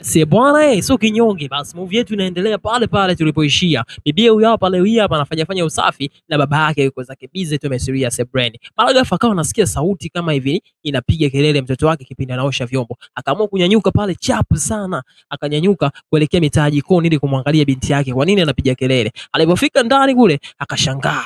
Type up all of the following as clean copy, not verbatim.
Si bwana sio kinyonge. Basi movie yetu inaendelea pale pale tulipoishia. Bibi huyu hapa leo hii hapa anafanya usafi na baba yake yuko zake busy tu amesuria sebreni. Mara ghafla akawa anasikia sauti kama hivi inapiga kelele mtoto wake kipindi anaosha vyombo. Akaamua kunyanyuka pale chapu sana. Akanyanyuka kuelekea mitaa jikoni ili kumwangalia binti yake kwa nini anapiga kelele. Alipofika ndani kule akashangaa.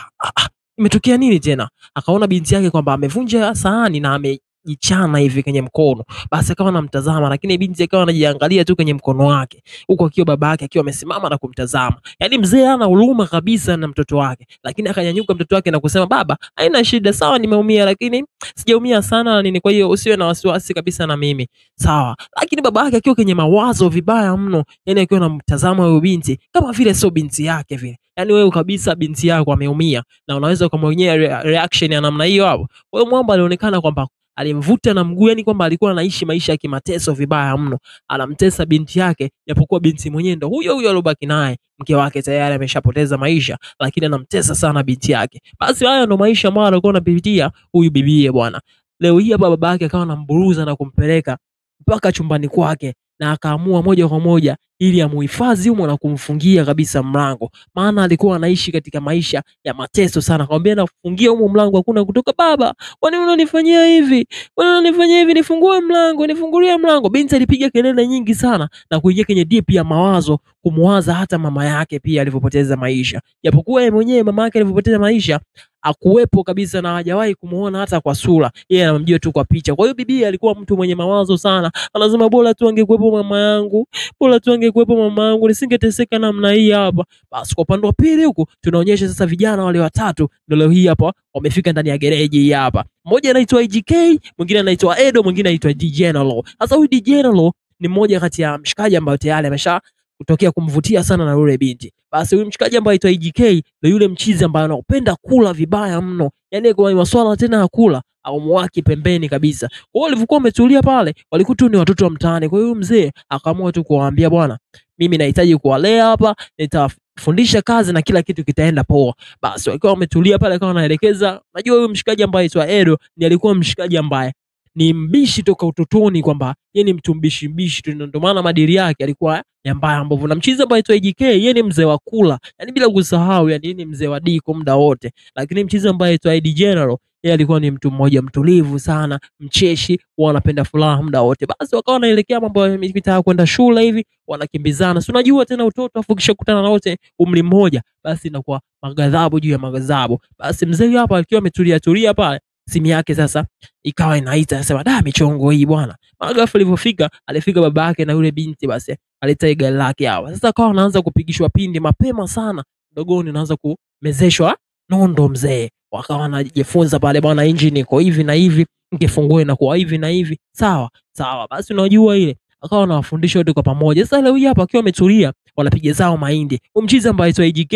Imetokea nini tena? Akaona binti yake kwamba amevunja sahani na amejichana hivi kwenye mkono. Basi akawa anamtazama, lakini binti akawa anajiangalia tu kwenye mkono wake, huko akiwa babake akiwa amesimama na kumtazama. Yaani mzee hana huruma kabisa na mtoto wake, lakini akanyanyuka mtoto wake na kusema, baba, haina shida, sawa nimeumia lakini sijaumia sana na nini, kwa hiyo usiwe na wasiwasi kabisa na mimi. Sawa. Lakini baba yake akiwa kwenye mawazo vibaya mno, yani akiwa anamtazama huyo binti kama vile sio binti yake vile. Yaani wewe kabisa binti yako ameumia na unaweza kumwonyea reaction ya namna hiyo hapo. Kwa hiyo mwamba alionekana kwamba alimvuta na mguu, yani kwamba alikuwa anaishi maisha ya kimateso vibaya mno. Anamtesa binti yake, japokuwa binti mwenyewe ndo huyo huyo alobaki naye. Mke wake tayari ameshapoteza maisha, lakini anamtesa sana binti yake. Basi haya ndo maisha ambayo alikuwa anapitia huyu bibie bwana. Leo hii hapa baba yake akawa anamburuza na kumpeleka mpaka chumbani kwake, na akaamua moja kwa moja ili amuhifadhi humo na kumfungia kabisa mlango, maana alikuwa anaishi katika maisha ya mateso sana. Akamwambia, nafungia humo mlango, hakuna kutoka. Baba, kwa nini unanifanyia hivi? Kwa nini unanifanyia hivi? Nifungue mlango, nifungulie mlango. Binti alipiga kelele nyingi sana na kuingia kwenye deep ya mawazo, kumwaza hata mama yake pia alivyopoteza maisha. Japokuwa yeye mwenyewe mama yake alivyopoteza maisha akuwepo kabisa na hajawahi kumuona hata kwa sura, yeye anamjua tu kwa picha. Kwa hiyo bibi alikuwa mtu mwenye mawazo sana, anasema bora tu angekuwepo mama yangu, bora tu angekuwepo mama yangu, nisingeteseka namna hii hapa. Basi kwa upande wa pili huku tunaonyesha sasa vijana wale watatu ndio leo hii hapa wamefika ndani ya gereji hii hapa. Mmoja anaitwa IGK, mwingine anaitwa Edo, mwingine anaitwa General. Sasa huyu General ni mmoja kati ya mshikaji ambaye tayari amesha kutokea kumvutia sana na yule binti. Basi huyu mshikaji ambaye aitwa IGK ndio yule mchizi ambaye anapenda kula vibaya mno. Yaani kwa masuala tena ya kula au mwaki pembeni kabisa. Kwa hiyo walivyokuwa wametulia pale, walikuwa ni watoto wa mtaani. Kwa hiyo mzee akaamua tu kuwaambia, bwana, mimi nahitaji kuwalea hapa, nitafundisha kazi na kila kitu kitaenda poa. Basi wakiwa wametulia pale akawa anaelekeza. Najua huyu mshikaji ambaye aitwa Edo ni alikuwa mshikaji ambaye ni mbishi toka utotoni, kwamba yeye ni mtu mbishi tu, ndio maana madili yake alikuwa ya mbaya ambavyo. Na mchizi ambaye aitwa IGK yeye ni mzee wa kula, yani bila kusahau, yani ni mzee wa diko muda wote. Lakini mchizi ambaye aitwa ID General yeye alikuwa ni mtu mmoja mtulivu sana, mcheshi, wanapenda furaha muda wote. Basi wakawa wanaelekea mambo ya kwenda shule hivi, wanakimbizana. Si unajua tena utoto afu kisha kukutana na wote umri mmoja, basi inakuwa magadhabu juu ya magadhabu. Basi mzee hapa akiwa ametulia pale, simu yake sasa ikawa inaita, anasema da, michongo hii bwana. Mara ghafla alipofika, alifika baba yake na yule binti, basi aleta gari lake hawa. Sasa akawa anaanza kupigishwa pindi mapema sana dogoni, anaanza kumezeshwa nondo mzee. Wakawa wanajifunza pale, bwana, engine iko hivi na hivi, ngefungue na kwa hivi na hivi. Sawa sawa, basi unajua ile akawa anawafundisha wote kwa pamoja. Sasa leo hii hapa akiwa ametulia, wanapiga zao mahindi. Umchizi ambaye aitwa IGK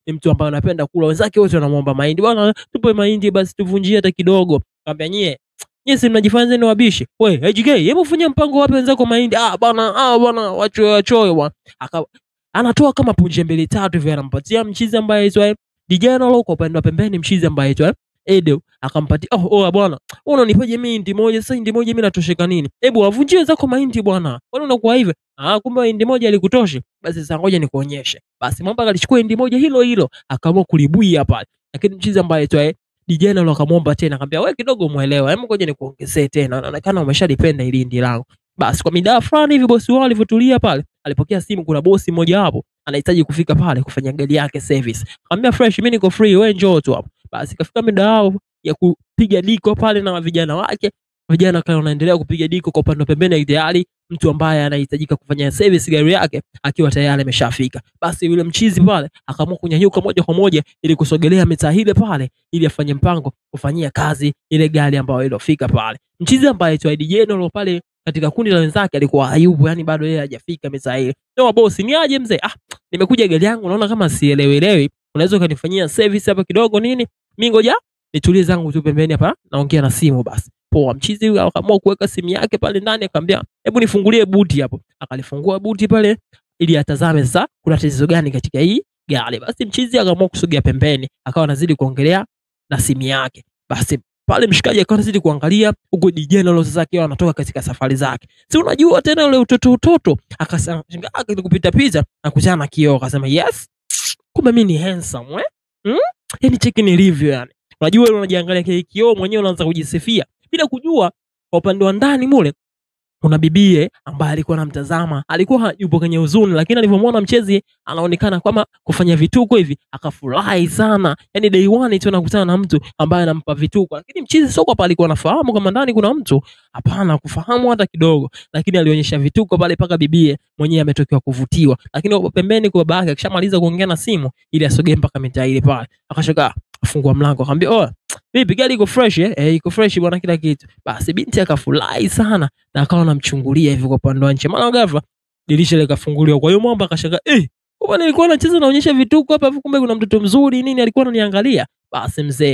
ni mtu ambaye anapenda kula, wenzake wote wanamuomba mahindi, bwana tupe mahindi basi tuvunjie hata kidogo. Akamwambia, nyie si mnajifanya ni wabishi. Wewe IGK, hebu fanya mpango wapi wenzako mahindi? Bwana wachoyo bwana. Anatoa kama punje mbili tatu hivi anampatia mchizi ambaye aitwa General, kwa upande wa pembeni mchizi ambaye aitwa Edo akampatia, bwana unanipaje mahindi moja? Sasa mahindi moja mimi natosheka nini? Hebu wavunjie wenzako mahindi bwana, kwani unakuwa hivyo? Kumbe mahindi moja alikutoshi. Basi sasa ngoja nikuonyeshe. Basi mwamba alichukua mahindi moja hilo akaamua kulibuia pale, lakini mchizi ambaye aitwa General akamwomba tena, akamwambia, wewe kidogo muelewa, hebu ngoja nikuongezee tena, inaonekana umeshalipenda hili hindi langu. Basi kwa mida fulani hivi bosi wao alivyotulia pale, alipokea simu, kuna bosi mmoja hapo anahitaji kufika pale kufanya gari yake service. Akamwambia, fresh, mimi niko free, wewe njoo tu hapo. Basi kafika mida wao ya kupiga diko pale na vijana wake. Vijana kama wanaendelea kupiga diko kwa upande pembeni, tayari mtu ambaye anahitajika kufanya service gari yake akiwa tayari ameshafika. Basi yule mchizi pale akaamua kunyanyuka moja kwa moja ili kusogelea mitaa ile pale ili afanye mpango kufanyia kazi ile gari ambayo ilofika pale. Mchizi ambaye aitwa ID General pale katika kundi la wenzake alikuwa hayupo, yani bado yeye hajafika mitaa ile. Ndio bosi, ni aje mzee? Nimekuja gari yangu naona kama sielewelewi, unaweza kanifanyia service hapa kidogo nini? Mimi ngoja nitulie zangu tu pembeni hapa naongea na simu. Basi poa. Mchizi huyo akaamua kuweka simu yake pale ndani, akamwambia, hebu nifungulie buti hapo. Akalifungua buti pale ili atazame sasa kuna tatizo gani katika hii gari. Basi mchizi akaamua kusogea pembeni, akawa anazidi kuongelea na simu yake. Basi Pale mshikaji akawa anazidi kuangalia huko DJ nalo sasa akiwa anatoka katika safari zake. Si unajua tena ule utoto akashangaa kupita pita na kuzana na kioo akasema yes. Kumbe mimi ni handsome yani cheki nilivyo yani. Unajua wewe unajiangalia kile kioo mwenyewe unaanza kujisifia bila kujua kwa upande wa ndani mule kuna bibie ambaye alikuwa anamtazama, alikuwa yupo kwenye huzuni, lakini alipomwona mchezi anaonekana kama kufanya vituko hivi akafurahi sana. Yani day one tu anakutana na mtu ambaye anampa vituko, lakini mchezi sio kwa alikuwa anafahamu kama ndani kuna mtu, hapana, kufahamu hata kidogo, lakini alionyesha vituko pale paka bibie mwenyewe ametokewa kuvutiwa. Lakini pembeni kwa babake akishamaliza kuongea na simu ili asogee mpaka mitaa ile pale, akashoka afungua mlango akamwambia oh vipi gari iko fresh iko fresh bwana kila kitu. Basi binti akafurahi sana na akawa anamchungulia hivi kwa upande wa nje. Maana ghafla dirisha likafunguliwa. Kwa hiyo mwamba akashanga kumbe nilikuwa nacheza naonyesha vituko hapa kumbe kuna mtoto mzuri nini alikuwa ananiangalia. Basi mzee